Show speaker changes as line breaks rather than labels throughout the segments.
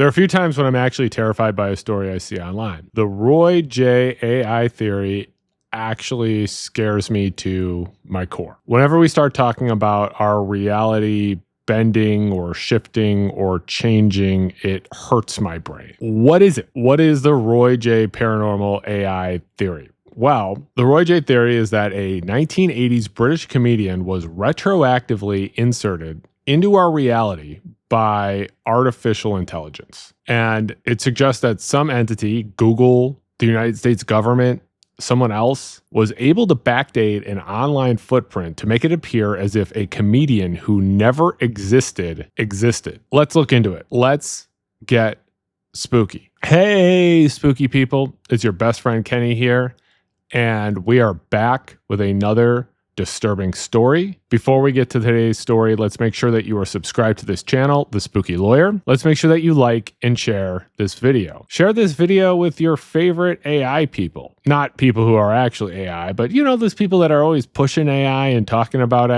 There are a few times when I'm actually terrified by a story I see online. The Roy J. AI theory actually scares me to my core. Whenever we start talking about our reality bending or shifting or changing, it hurts my brain. What is it? What is the Roy J. paranormal AI theory? Well, the Roy J. theory is that a 1980s British comedian was retroactively inserted into our reality by artificial intelligence. And it suggests that some entity, Google, the United States government, someone else, was able to backdate an online footprint to make it appear as if a comedian who never existed. Let's look into it. Let's get spooky. Hey, spooky people. It's your best friend Kenny here, and we are back with another disturbing story. Before we get to today's story, let's make sure that you are subscribed to this channel, The Spooky Lawyer. Let's make sure that you like and share this video. Share this video with your favorite AI people. Not people who are actually AI, but you know, those people that are always pushing AI and talking about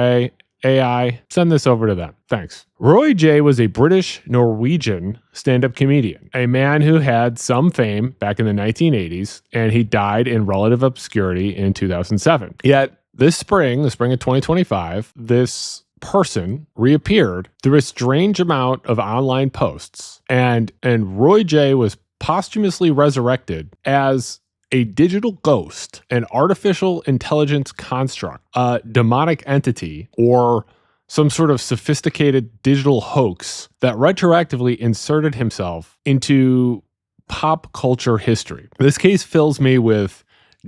AI. Send this over to them. Thanks. Roy J. was a British-Norwegian stand-up comedian, a man who had some fame back in the 1980s, and he died in relative obscurity in 2007. Yet, this spring, the spring of 2025, this person reappeared through a strange amount of online posts, and Roy J. was posthumously resurrected as a digital ghost, an artificial intelligence construct, a demonic entity, or some sort of sophisticated digital hoax that retroactively inserted himself into pop culture history. This case fills me with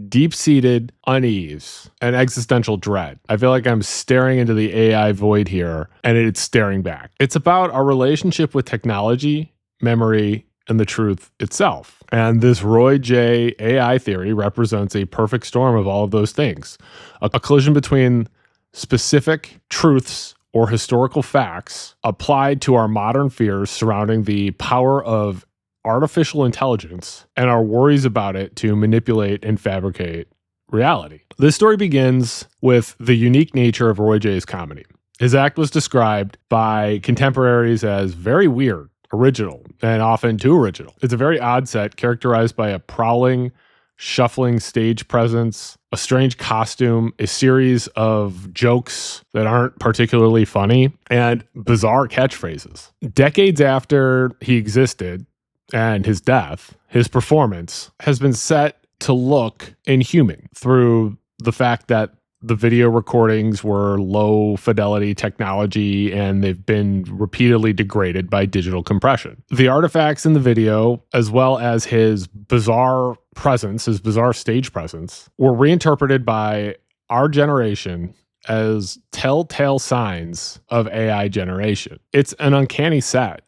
deep-seated unease and existential dread. I feel like I'm staring into the AI void here, and it's staring back. It's about our relationship with technology, memory, and the truth itself. And this Roy J. AI theory represents a perfect storm of all of those things. A collision between specific truths or historical facts applied to our modern fears surrounding the power of artificial intelligence and our worries about it to manipulate and fabricate reality. This story begins with the unique nature of Roy J.'s comedy. His act was described by contemporaries as very weird, original, and often too original. It's a very odd set characterized by a prowling, shuffling stage presence, a strange costume, a series of jokes that aren't particularly funny, and bizarre catchphrases. Decades after he existed, and his death, his performance has been set to look inhuman through the fact that the video recordings were low fidelity technology and they've been repeatedly degraded by digital compression. The artifacts in the video, as well as his bizarre presence, his bizarre stage presence, were reinterpreted by our generation as telltale signs of AI generation. It's an uncanny set.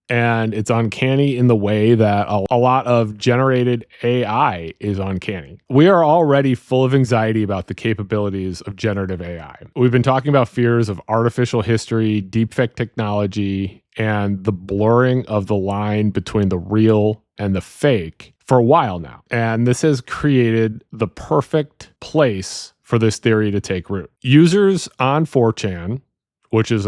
And it's uncanny in the way that a lot of generated AI is uncanny. We are already full of anxiety about the capabilities of generative AI. We've been talking about fears of artificial history, deepfake technology, and the blurring of the line between the real and the fake for a while now. And this has created the perfect place for this theory to take root. Users on 4chan, which is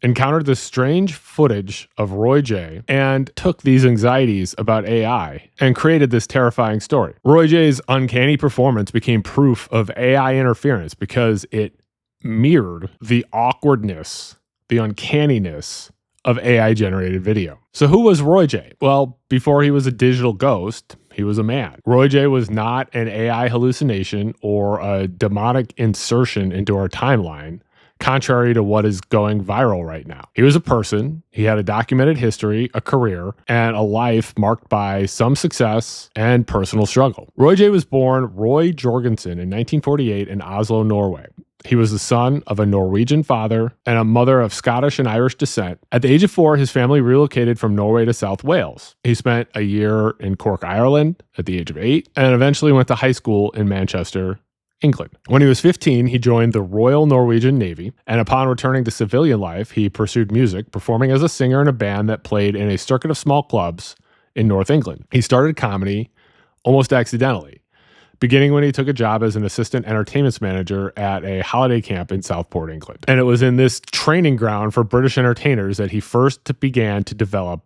encountered this strange footage of Roy J. and took these anxieties about AI and created this terrifying story. Roy J.'s uncanny performance became proof of AI interference because it mirrored the awkwardness, the uncanniness of AI-generated video. So who was Roy J.? Well, before he was a digital ghost, he was a man. Roy J. was not an AI hallucination or a demonic insertion into our timeline, contrary to what is going viral right now. He was a person, he had a documented history, a career, and a life marked by some success and personal struggle. Roy J. was born Roy Jorgensen in 1948 in Oslo, Norway. He was the son of a Norwegian father and a mother of Scottish and Irish descent. At the age of 4, his family relocated from Norway to South Wales. He spent a year in Cork, Ireland at the age of 8, and eventually went to high school in Manchester, England. When he was 15, he joined the Royal Norwegian Navy, and upon returning to civilian life, he pursued music, performing as a singer in a band that played in a circuit of small clubs in North England. He started comedy almost accidentally, beginning when he took a job as an assistant entertainments manager at a holiday camp in Southport, England. And it was in this training ground for British entertainers that he first began to develop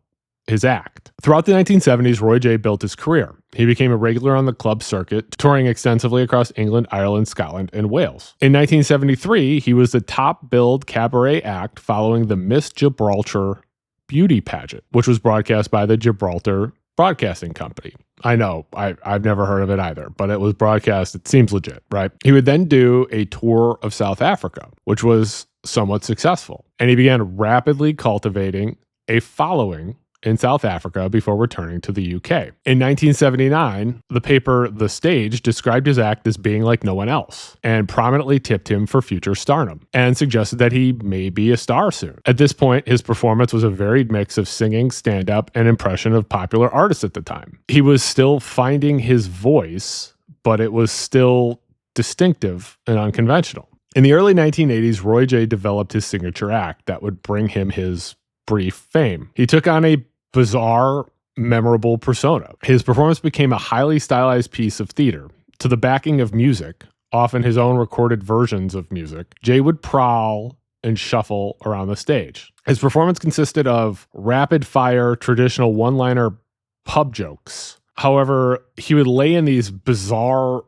his act. Throughout the 1970s, Roy J. built his career. He became a regular on the club circuit, touring extensively across England, Ireland, Scotland, and Wales. In 1973, he was the top-billed cabaret act following the Miss Gibraltar beauty pageant, which was broadcast by the Gibraltar Broadcasting Company. I know, I've never heard of it either, but it was broadcast. It seems legit, right? He would then do a tour of South Africa, which was somewhat successful. And he began rapidly cultivating a following in South Africa before returning to the UK. In 1979, the paper The Stage described his act as being like no one else and prominently tipped him for future stardom and suggested that he may be a star soon. At this point, his performance was a varied mix of singing, stand-up, and impression of popular artists at the time. He was still finding his voice, but it was still distinctive and unconventional. In the early 1980s, Roy J. developed his signature act that would bring him his brief fame. He took on a bizarre, memorable persona. His performance became a highly stylized piece of theater. To the backing of music, often his own recorded versions of music, Jay would prowl and shuffle around the stage. His performance consisted of rapid-fire, traditional one-liner pub jokes. However, he would lay in these bizarre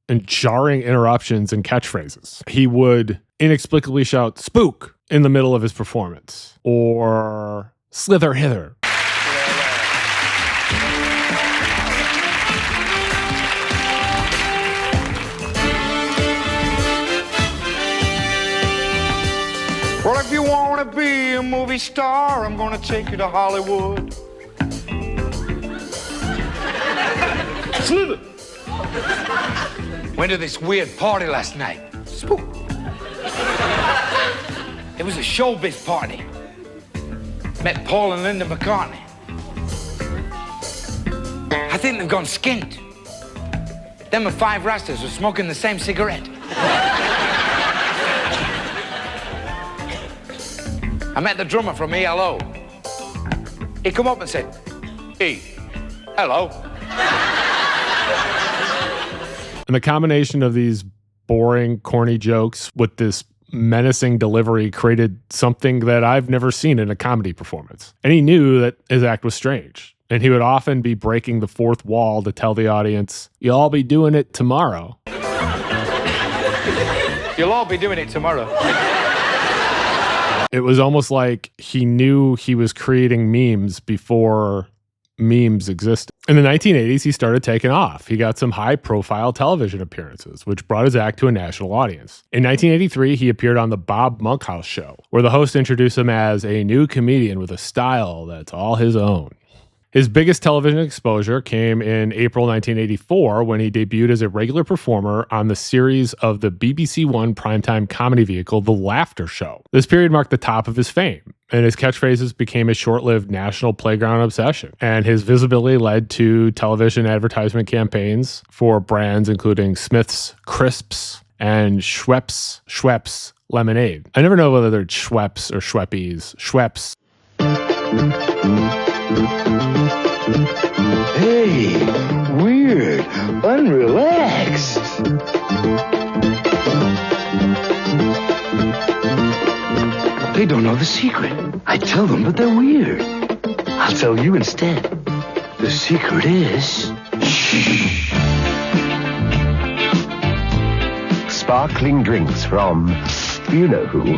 and jarring interruptions and catchphrases. He would inexplicably shout "spook" in the middle of his performance, or "slither, hither."
Well, if you want to be a movie star, I'm going to take you to Hollywood. Slither. Went to this weird party last night. Spook. It was a showbiz party. Met Paul and Linda McCartney. I think they've gone skint. Them and 5 rastas are smoking the same cigarette. I met the drummer from ELO. He come up and said, "Hey, hello."
And the combination of these boring, corny jokes with this menacing delivery created something that I've never seen in a comedy performance. And he knew that his act was strange. And he would often be breaking the fourth wall to tell the audience, "You'll all be doing it tomorrow."
You'll all be doing it tomorrow.
It was almost like he knew he was creating memes before memes existed. In the 1980s, he started taking off. He got some high-profile television appearances, which brought his act to a national audience. In 1983, he appeared on the Bob Monkhouse Show, where the host introduced him as a new comedian with a style that's all his own. His biggest television exposure came in April 1984 when he debuted as a regular performer on the series of the BBC One primetime comedy vehicle, The Laughter Show. This period marked the top of his fame, and his catchphrases became a short-lived national playground obsession. And his visibility led to television advertisement campaigns for brands including Smith's Crisps and Schweppes Lemonade. I never know whether they're Schweppes or Schweppies. Schweppes.
Hey, weird, unrelaxed. They don't know the secret. I tell them, but they're weird. I'll tell you instead. The secret is... shh. Sparkling drinks from you know who.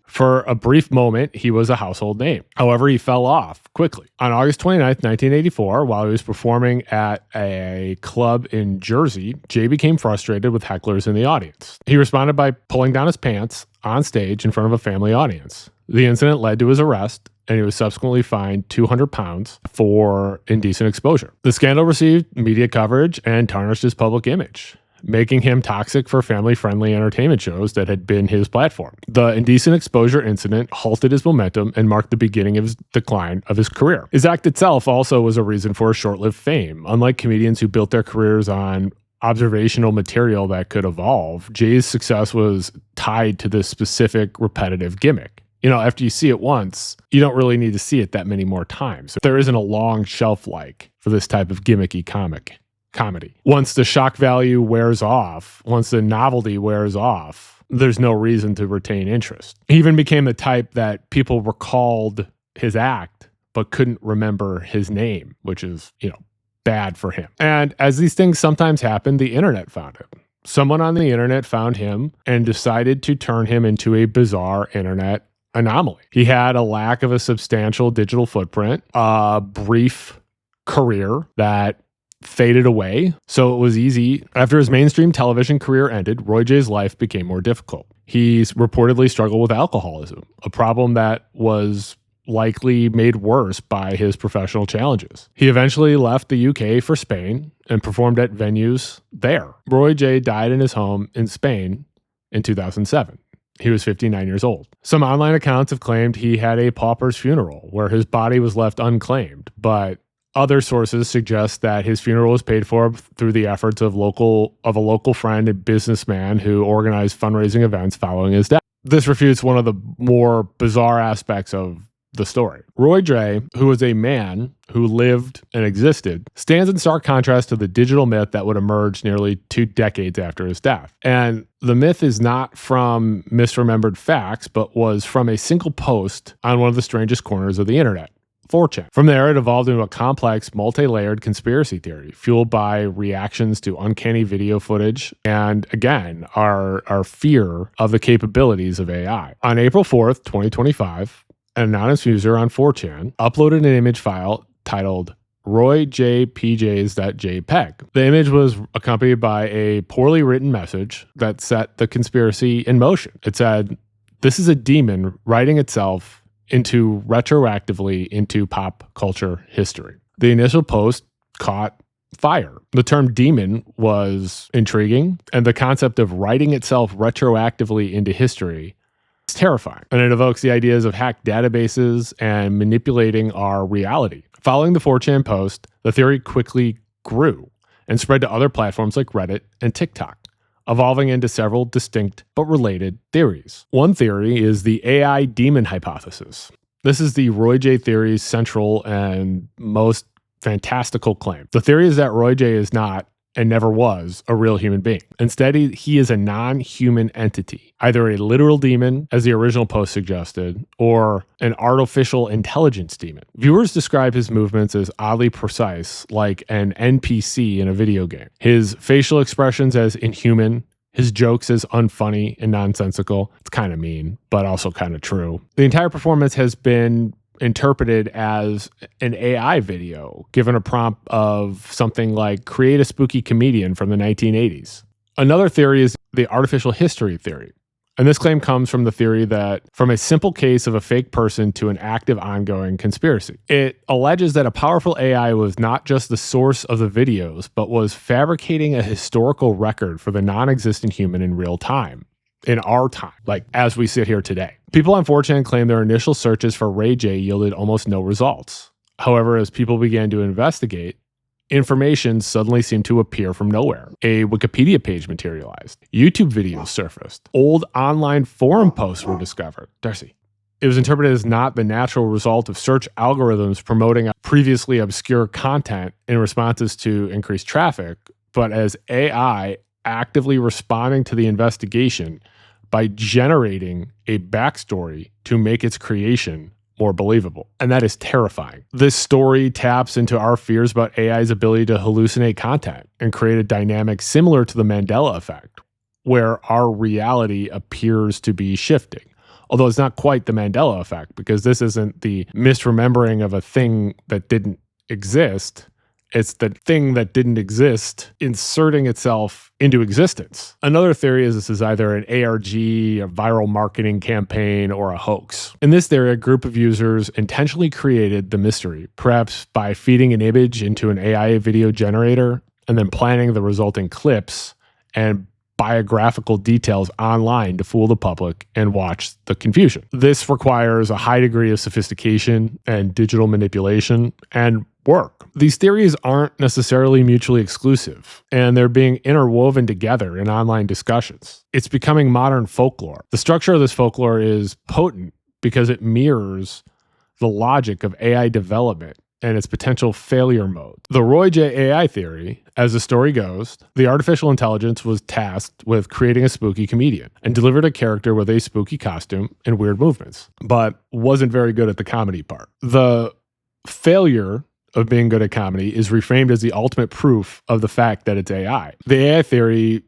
For a brief moment, he was a household name. However, he fell off quickly. On August 29th, 1984, while he was performing at a club in Jersey, Jay became frustrated with hecklers in the audience. He responded by pulling down his pants on stage in front of a family audience. The incident led to his arrest, and he was subsequently fined £200 for indecent exposure. The scandal received media coverage and tarnished his public image, making him toxic for family-friendly entertainment shows that had been his platform. The indecent exposure incident halted his momentum and marked the beginning of his decline of his career. His act itself also was a reason for a short-lived fame. Unlike comedians who built their careers on observational material that could evolve, Jay's success was tied to this specific repetitive gimmick. You know, after you see it once, you don't really need to see it that many more times. There isn't a long shelf life for this type of gimmicky comic. comedy. Once the shock value wears off, once the novelty wears off, there's no reason to retain interest. He even became the type that people recalled his act but couldn't remember his name, which is, bad for him. And as these things sometimes happen, the internet found him. Someone on the internet found him and decided to turn him into a bizarre internet anomaly. He had a lack of a substantial digital footprint, a brief career that faded away. So it was easy. After his mainstream television career ended, Roy J's life became more difficult. He's reportedly struggled with alcoholism, a problem that was likely made worse by his professional challenges. He eventually left the UK for Spain and performed at venues there. Roy J died in his home in Spain in 2007. He was 59 years old. Some online accounts have claimed he had a pauper's funeral where his body was left unclaimed, but other sources suggest that his funeral was paid for through the efforts of a local friend and businessman who organized fundraising events following his death. This refutes one of the more bizarre aspects of the story. Roy J, who was a man who lived and existed, stands in stark contrast to the digital myth that would emerge nearly 2 decades after his death. And the myth is not from misremembered facts, but was from a single post on one of the strangest corners of the internet, 4chan. From there, it evolved into a complex, multi-layered conspiracy theory fueled by reactions to uncanny video footage and, again, our fear of the capabilities of AI. On April 4th, 2025, an anonymous user on 4chan uploaded an image file titled RoyJPJs.jpg. The image was accompanied by a poorly written message that set the conspiracy in motion. It said, "This is a demon writing itself retroactively into pop culture history." The initial post caught fire. The term demon was intriguing, and the concept of writing itself retroactively into history is terrifying, and it evokes the ideas of hacked databases and manipulating our reality. Following the 4chan post, the theory quickly grew and spread to other platforms like Reddit and TikTok, evolving into several distinct but related theories. One theory is the AI demon hypothesis. This is the Roy J theory's central and most fantastical claim. The theory is that Roy J is not and never was a real human being. Instead, he is a non-human entity, either a literal demon, as the original post suggested, or an artificial intelligence demon. Viewers describe his movements as oddly precise, like an NPC in a video game. His facial expressions as inhuman, his jokes as unfunny and nonsensical. It's kind of mean, but also kind of true. The entire performance has been interpreted as an AI video, given a prompt of something like create a spooky comedian from the 1980s. Another theory is the artificial history theory. And this claim comes from the theory that from a simple case of a fake person to an active ongoing conspiracy. It alleges that a powerful AI was not just the source of the videos, but was fabricating a historical record for the non-existent human in real time. In our time, like as we sit here today. People on 4chan claim their initial searches for Ray J yielded almost no results. However, as people began to investigate, information suddenly seemed to appear from nowhere. A Wikipedia page materialized. YouTube videos surfaced. Old online forum posts were discovered. Darcy. It was interpreted as not the natural result of search algorithms promoting previously obscure content in responses to increased traffic, but as AI actively responding to the investigation by generating a backstory to make its creation more believable. And that is terrifying. This story taps into our fears about AI's ability to hallucinate content and create a dynamic similar to the Mandela effect, where our reality appears to be shifting. Although it's not quite the Mandela effect, because this isn't the misremembering of a thing that didn't exist. It's the thing that didn't exist inserting itself into existence. Another theory is this is either an ARG, a viral marketing campaign, or a hoax. In this theory, a group of users intentionally created the mystery, perhaps by feeding an image into an AI video generator and then planning the resulting clips and biographical details online to fool the public and watch the confusion. This requires a high degree of sophistication and digital manipulation and work. These theories aren't necessarily mutually exclusive, and they're being interwoven together in online discussions. It's becoming modern folklore. The structure of this folklore is potent because it mirrors the logic of AI development and its potential failure mode. The Roy J. AI theory, as the story goes, the artificial intelligence was tasked with creating a spooky comedian and delivered a character with a spooky costume and weird movements, but wasn't very good at the comedy part. The failure of being good at comedy is reframed as the ultimate proof of the fact that it's AI. The AI theory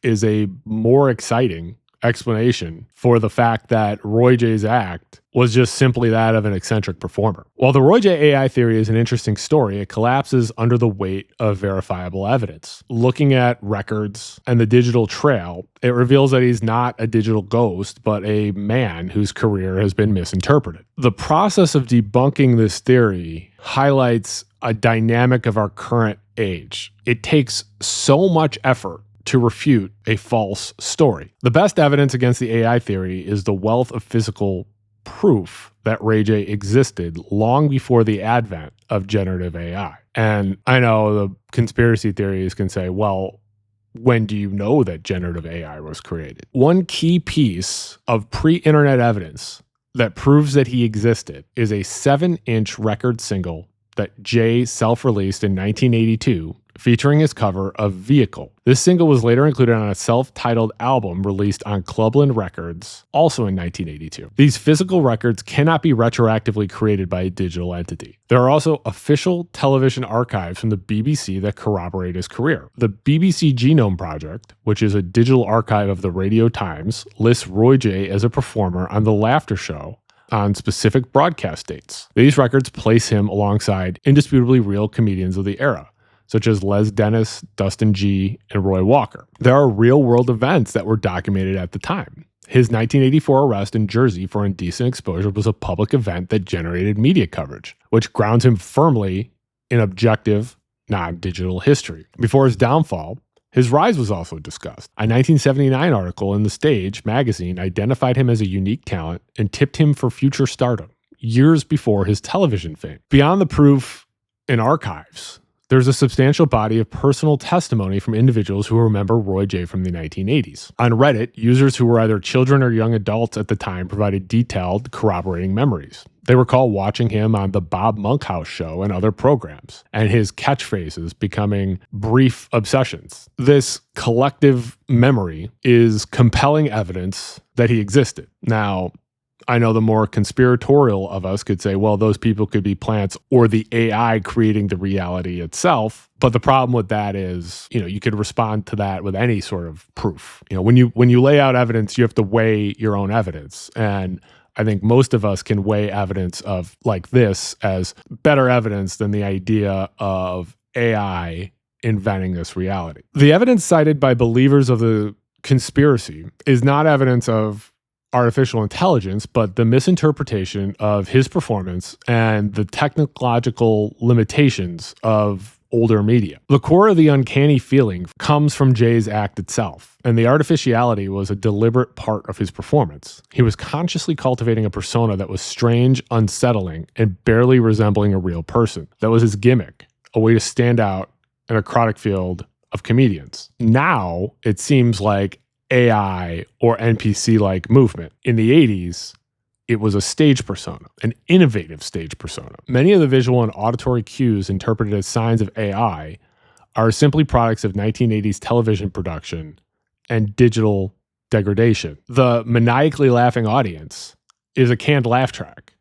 is a more exciting explanation for the fact that Roy J's act was just simply that of an eccentric performer. While the Roy J AI theory is an interesting story, it collapses under the weight of verifiable evidence. Looking at records and the digital trail, it reveals that he's not a digital ghost, but a man whose career has been misinterpreted. The process of debunking this theory highlights a dynamic of our current age. It takes so much effort to refute a false story. The best evidence against the AI theory is the wealth of physical proof that Ray J existed long before the advent of generative AI. And I know the conspiracy theories can say, well, when do you know that generative AI was created? One key piece of pre-internet evidence that proves that he existed is a 7-inch record single that Jay self-released in 1982 featuring his cover of Vehicle. This single was later included on a self-titled album released on Clubland Records, also in 1982. These physical records cannot be retroactively created by a digital entity. There are also official television archives from the BBC that corroborate his career. The BBC Genome Project, which is a digital archive of the Radio Times, lists Roy J as a performer on The Laughter Show on specific broadcast dates. These records place him alongside indisputably real comedians of the era, such as Les Dennis, Dustin G., and Roy Walker. There are real-world events that were documented at the time. His 1984 arrest in Jersey for indecent exposure was a public event that generated media coverage, which grounds him firmly in objective, non-digital history. Before his downfall, his rise was also discussed. A 1979 article in The Stage magazine identified him as a unique talent and tipped him for future stardom, years before his television fame. Beyond the proof in archives, there's a substantial body of personal testimony from individuals who remember Roy J from the 1980s. On Reddit, users who were either children or young adults at the time provided detailed, corroborating memories. They recall watching him on the Bob Monkhouse Show and other programs, and his catchphrases becoming brief obsessions. This collective memory is compelling evidence that he existed. Now, I know the more conspiratorial of us could say, well, those people could be plants or the AI creating the reality itself. But the problem with that is, you could respond to that with any sort of proof. When you lay out evidence, you have to weigh your own evidence. And I think most of us can weigh evidence of like this as better evidence than the idea of AI inventing this reality. The evidence cited by believers of the conspiracy is not evidence of artificial intelligence, but the misinterpretation of his performance and the technological limitations of older media. The core of the uncanny feeling comes from Jay's act itself, and the artificiality was a deliberate part of his performance. He was consciously cultivating a persona that was strange, unsettling, and barely resembling a real person. That was his gimmick, a way to stand out in a crowded field of comedians. Now, it seems like AI or NPC-like movement. In the 80s, it was a stage persona, an innovative stage persona. Many of the visual and auditory cues interpreted as signs of AI are simply products of 1980s television production and digital degradation. The maniacally laughing audience is a canned laugh track,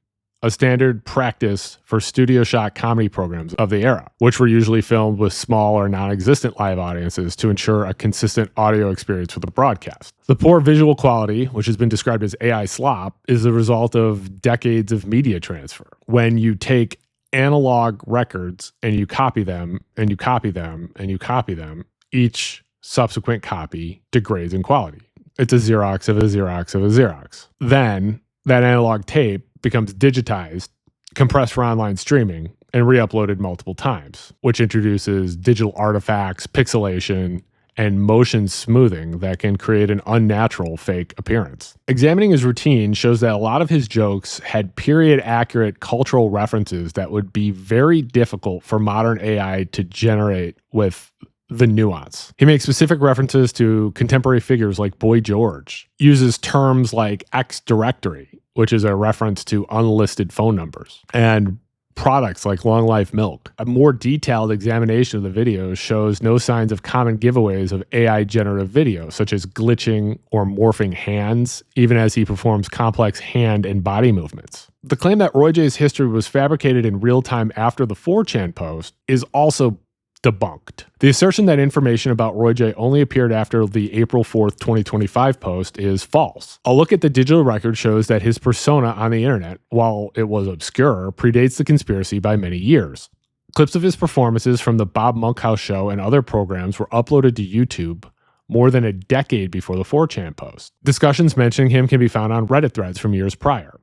a standard practice for studio shot comedy programs of the era, which were usually filmed with small or non-existent live audiences to ensure a consistent audio experience for the broadcast. The poor visual quality, which has been described as AI slop, is the result of decades of media transfer. When you take analog records and you copy them, and you copy them, and you copy them, each subsequent copy degrades in quality. It's a Xerox of a Xerox of a Xerox. Then that analog tape becomes digitized, compressed for online streaming, and re-uploaded multiple times, which introduces digital artifacts, pixelation, and motion smoothing that can create an unnatural fake appearance. Examining his routine shows that a lot of his jokes had period-accurate cultural references that would be very difficult for modern AI to generate with the nuance. He makes specific references to contemporary figures like Boy George, uses terms like X directory, which is a reference to unlisted phone numbers, and products like Long Life Milk. A more detailed examination of the videos shows no signs of common giveaways of AI generative video, such as glitching or morphing hands, even as he performs complex hand and body movements. The claim that Roy J's history was fabricated in real time after the 4chan post is also debunked. The assertion that information about Roy J only appeared after the April 4th, 2025 post is false. A look at the digital record shows that his persona on the internet, while it was obscure, predates the conspiracy by many years. Clips of his performances from the Bob Monkhouse show and other programs were uploaded to YouTube more than a decade before the 4chan post. Discussions mentioning him can be found on Reddit threads from years prior.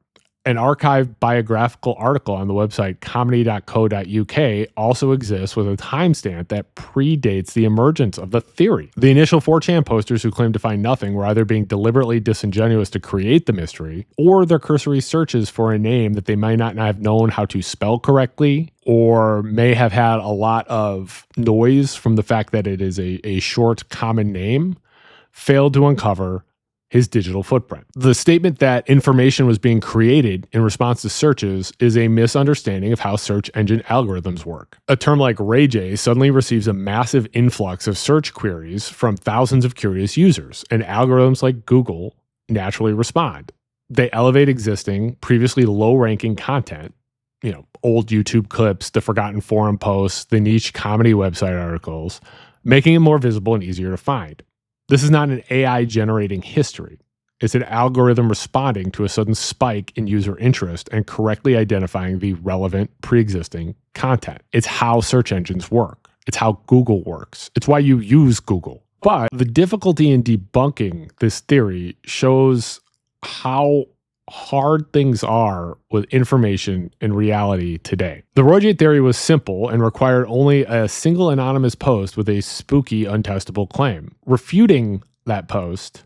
An archived biographical article on the website comedy.co.uk also exists with a timestamp that predates the emergence of the theory. The initial 4chan posters who claimed to find nothing were either being deliberately disingenuous to create the mystery, or their cursory searches for a name that they might not have known how to spell correctly, or may have had a lot of noise from the fact that it is a short common name, failed to uncover his digital footprint. The statement that information was being created in response to searches is a misunderstanding of how search engine algorithms work. A term like Ray J suddenly receives a massive influx of search queries from thousands of curious users, and algorithms like Google naturally respond. They elevate existing, previously low-ranking content, old YouTube clips, the forgotten forum posts, the niche comedy website articles, making it more visible and easier to find. This is not an AI generating history. It's an algorithm responding to a sudden spike in user interest and correctly identifying the relevant pre-existing content. It's how search engines work. It's how Google works. It's why you use Google. But the difficulty in debunking this theory shows how hard things are with information and reality today. The Roy J theory was simple and required only a single anonymous post with a spooky, untestable claim. Refuting that post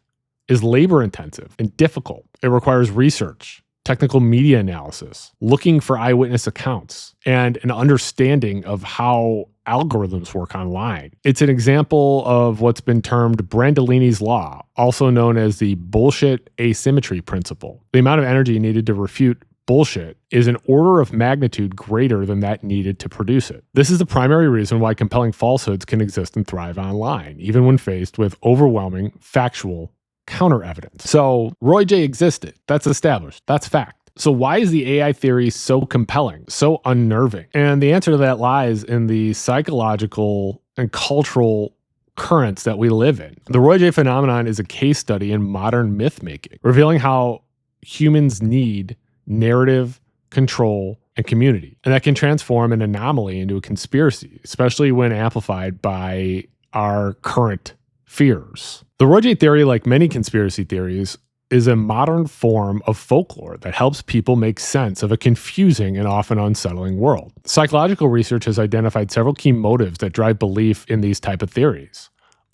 is labor intensive and difficult. It requires research, technical media analysis, looking for eyewitness accounts, and an understanding of how algorithms work online. It's an example of what's been termed Brandolini's Law, also known as the bullshit asymmetry principle. The amount of energy needed to refute bullshit is an order of magnitude greater than that needed to produce it. This is the primary reason why compelling falsehoods can exist and thrive online, even when faced with overwhelming factual counter evidence. So Roy J existed. That's established. That's fact. So why is the AI theory so compelling, so unnerving? And the answer to that lies in the psychological and cultural currents that we live in. The Roy J phenomenon is a case study in modern myth-making, revealing how humans need narrative, control, and community. And that can transform an anomaly into a conspiracy, especially when amplified by our current fears. The Roy J theory, like many conspiracy theories, is a modern form of folklore that helps people make sense of a confusing and often unsettling world. Psychological research has identified several key motives that drive belief in these type of theories,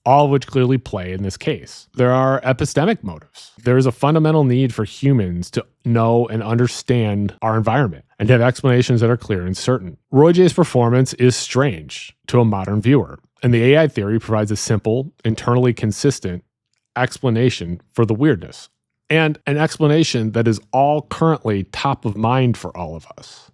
all of which clearly play in this case. There are epistemic motives. There is a fundamental need for humans to know and understand our environment and to have explanations that are clear and certain. Roy J's performance is strange to a modern viewer, and the AI theory provides a simple, internally consistent explanation for the weirdness, and an explanation that is all currently top of mind for all of us.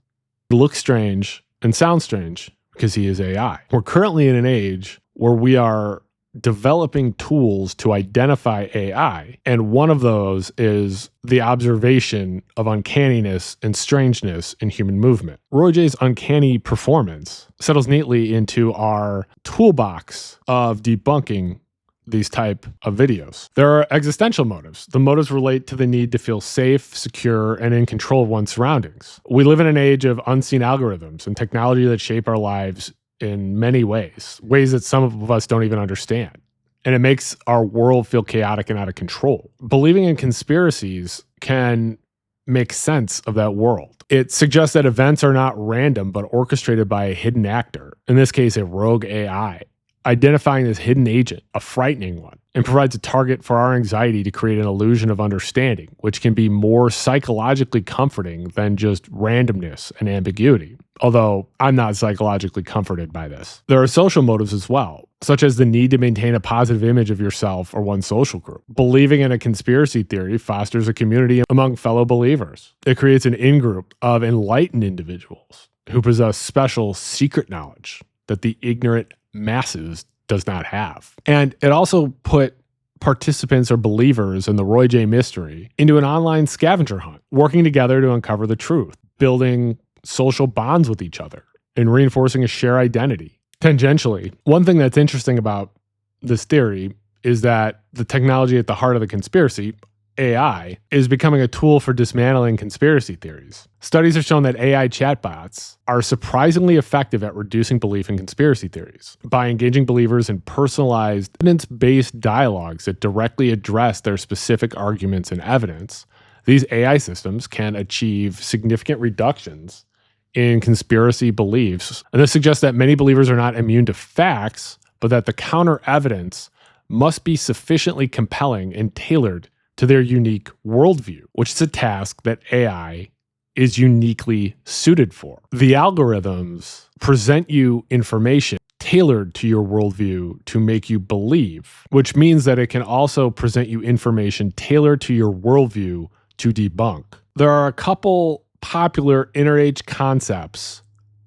It looks strange and sounds strange because he is AI. We're currently in an age where we are developing tools to identify AI, and one of those is the observation of uncanniness and strangeness in human movement. Roy J's uncanny performance settles neatly into our toolbox of debunking these type of videos. There are existential motives. The motives relate to the need to feel safe, secure, and in control of one's surroundings. We live in an age of unseen algorithms and technology that shape our lives in many ways that some of us don't even understand. And it makes our world feel chaotic and out of control. Believing in conspiracies can make sense of that world. It suggests that events are not random, but orchestrated by a hidden actor, in this case, a rogue AI, identifying this hidden agent, a frightening one, and provides a target for our anxiety to create an illusion of understanding, which can be more psychologically comforting than just randomness and ambiguity. Although I'm not psychologically comforted by this. There are social motives as well, such as the need to maintain a positive image of yourself or one's social group. Believing in a conspiracy theory fosters a community among fellow believers. It creates an in-group of enlightened individuals. who possess special secret knowledge that the ignorant masses does not have. And it also put participants or believers in the Roy J. mystery into an online scavenger hunt, working together to uncover the truth, building social bonds with each other, and reinforcing a shared identity. Tangentially, one thing that's interesting about this theory is that the technology at the heart of the conspiracy, AI, is becoming a tool for dismantling conspiracy theories. Studies have shown that AI chatbots are surprisingly effective at reducing belief in conspiracy theories by engaging believers in personalized, evidence-based dialogues that directly address their specific arguments and evidence. These AI systems can achieve significant reductions in conspiracy beliefs. And this suggests that many believers are not immune to facts, but that the counter evidence must be sufficiently compelling and tailored to their unique worldview, which is a task that AI is uniquely suited for. The algorithms present you information tailored to your worldview to make you believe, which means that it can also present you information tailored to your worldview to debunk. There are a couple popular inner age concepts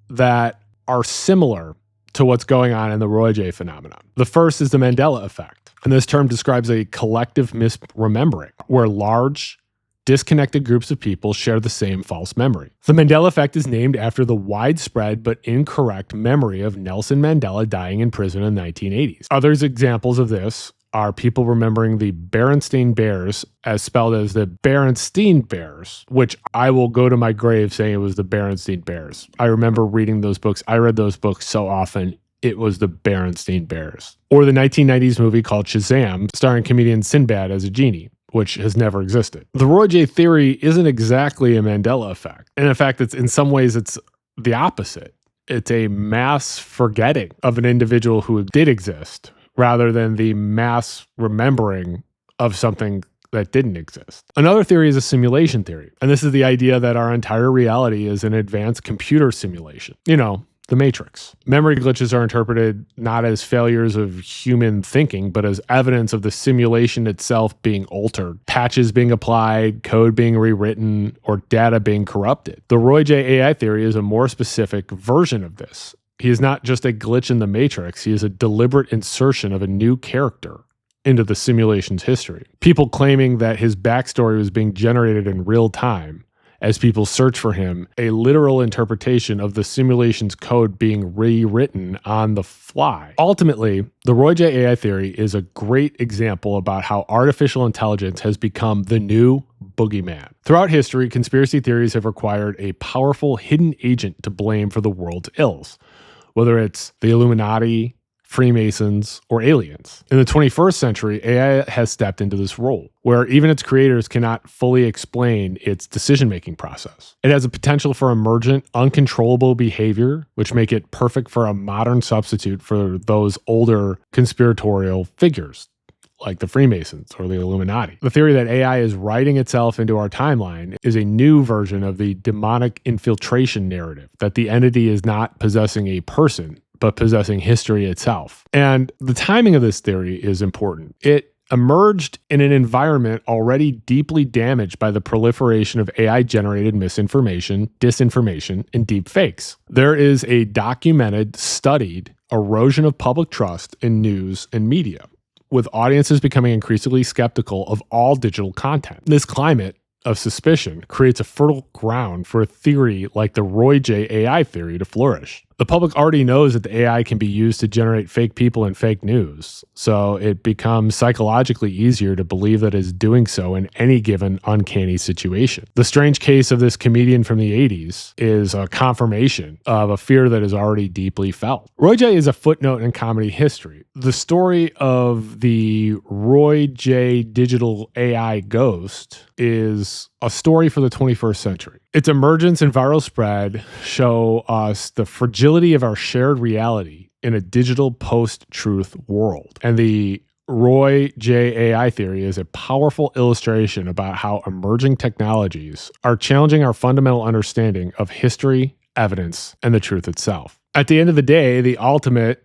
that are similar to what's going on in the Roy J. phenomenon. The first is the Mandela effect. And this term describes a collective misremembering where large, disconnected groups of people share the same false memory. The Mandela effect is named after the widespread but incorrect memory of Nelson Mandela dying in prison in the 1980s. Other examples of this are people remembering the Berenstain Bears as spelled as the Berenstein Bears, which I will go to my grave saying it was the Berenstain Bears. I remember reading those books. I read those books so often. It was the Berenstain Bears. Or the 1990s movie called Shazam, starring comedian Sinbad as a genie, which has never existed. The Roy J. theory isn't exactly a Mandela effect. And in fact, in some ways, it's the opposite. It's a mass forgetting of an individual who did exist, rather than the mass remembering of something that didn't exist. Another theory is a simulation theory. And this is the idea that our entire reality is an advanced computer simulation. The Matrix. Memory glitches are interpreted not as failures of human thinking, but as evidence of the simulation itself being altered, patches being applied, code being rewritten, or data being corrupted. The Roy J. AI theory is a more specific version of this. He is not just a glitch in the Matrix, he is a deliberate insertion of a new character into the simulation's history. People claiming that his backstory was being generated in real time as people search for him, a literal interpretation of the simulation's code being rewritten on the fly. Ultimately, the Roy J. AI theory is a great example about how artificial intelligence has become the new boogeyman. Throughout history, conspiracy theories have required a powerful hidden agent to blame for the world's ills, whether it's the Illuminati, Freemasons, or aliens. In the 21st century, AI has stepped into this role, where even its creators cannot fully explain its decision-making process. It has a potential for emergent, uncontrollable behavior, which make it perfect for a modern substitute for those older conspiratorial figures, like the Freemasons or the Illuminati. The theory that AI is writing itself into our timeline is a new version of the demonic infiltration narrative, that the entity is not possessing a person, but possessing history itself. And the timing of this theory is important. It emerged in an environment already deeply damaged by the proliferation of AI-generated misinformation, disinformation, and deep fakes. There is a documented, studied erosion of public trust in news and media, with audiences becoming increasingly skeptical of all digital content. This climate of suspicion creates a fertile ground for a theory like the Roy J. AI theory to flourish. The public already knows that the AI can be used to generate fake people and fake news, so it becomes psychologically easier to believe that it's doing so in any given uncanny situation. The strange case of this comedian from the 80s is a confirmation of a fear that is already deeply felt. Roy J. is a footnote in comedy history. The story of the Roy J. digital AI ghost is a story for the 21st century. Its emergence and viral spread show us the fragility of our shared reality in a digital post-truth world. And the Roy J. AI theory is a powerful illustration about how emerging technologies are challenging our fundamental understanding of history, evidence, and the truth itself. At the end of the day, the ultimate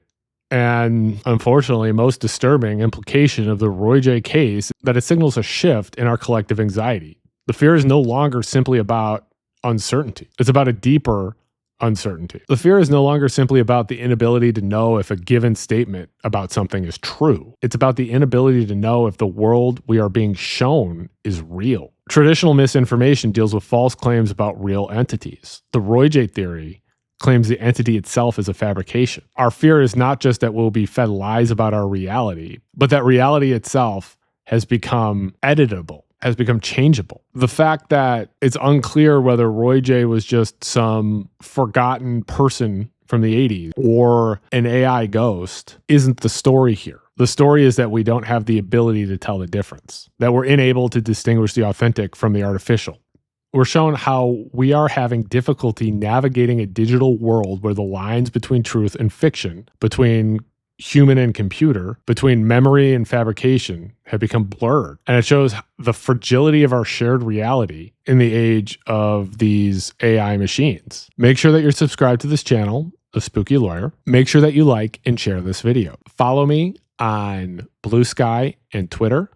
and unfortunately most disturbing implication of the Roy J. case is that it signals a shift in our collective anxiety. The fear is no longer simply about uncertainty. It's about a deeper uncertainty. The fear is no longer simply about the inability to know if a given statement about something is true. It's about the inability to know if the world we are being shown is real. Traditional misinformation deals with false claims about real entities. The Roy J theory claims the entity itself is a fabrication. Our fear is not just that we'll be fed lies about our reality, but that reality itself has become editable, has become changeable. The fact that it's unclear whether Roy J was just some forgotten person from the 80s or an AI ghost isn't the story here. The story is that we don't have the ability to tell the difference, that we're unable to distinguish the authentic from the artificial. We're shown how we are having difficulty navigating a digital world where the lines between truth and fiction, between human and computer, between memory and fabrication have become blurred. And it shows the fragility of our shared reality in the age of these AI machines. Make sure that you're subscribed to this channel, The Spooky Lawyer. Make sure that you like and share this video. Follow me on Blue Sky and Twitter.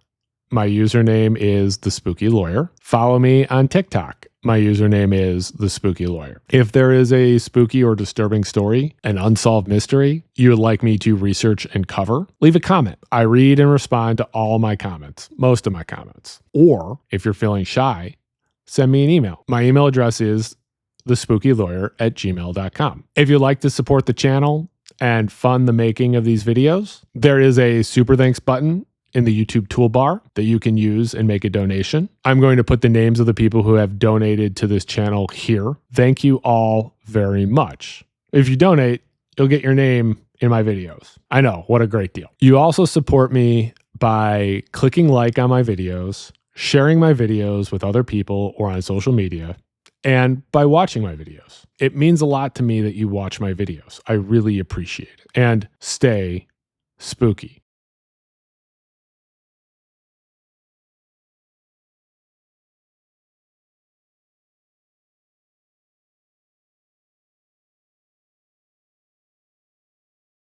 My username is The Spooky Lawyer. Follow me on TikTok. My username is The Spooky Lawyer. If there is a spooky or disturbing story, an unsolved mystery you would like me to research and cover, leave a comment. I read and respond to all my comments, most of my comments. Or if you're feeling shy, send me an email. My email address is thespookylawyer@gmail.com. If you'd like to support the channel and fund the making of these videos, there is a super thanks button in the YouTube toolbar that you can use and make a donation. I'm going to put the names of the people who have donated to this channel here. Thank you all very much. If you donate, you'll get your name in my videos. I know, what a great deal. You also support me by clicking like on my videos, sharing my videos with other people or on social media, and by watching my videos. It means a lot to me that you watch my videos. I really appreciate it. And stay spooky.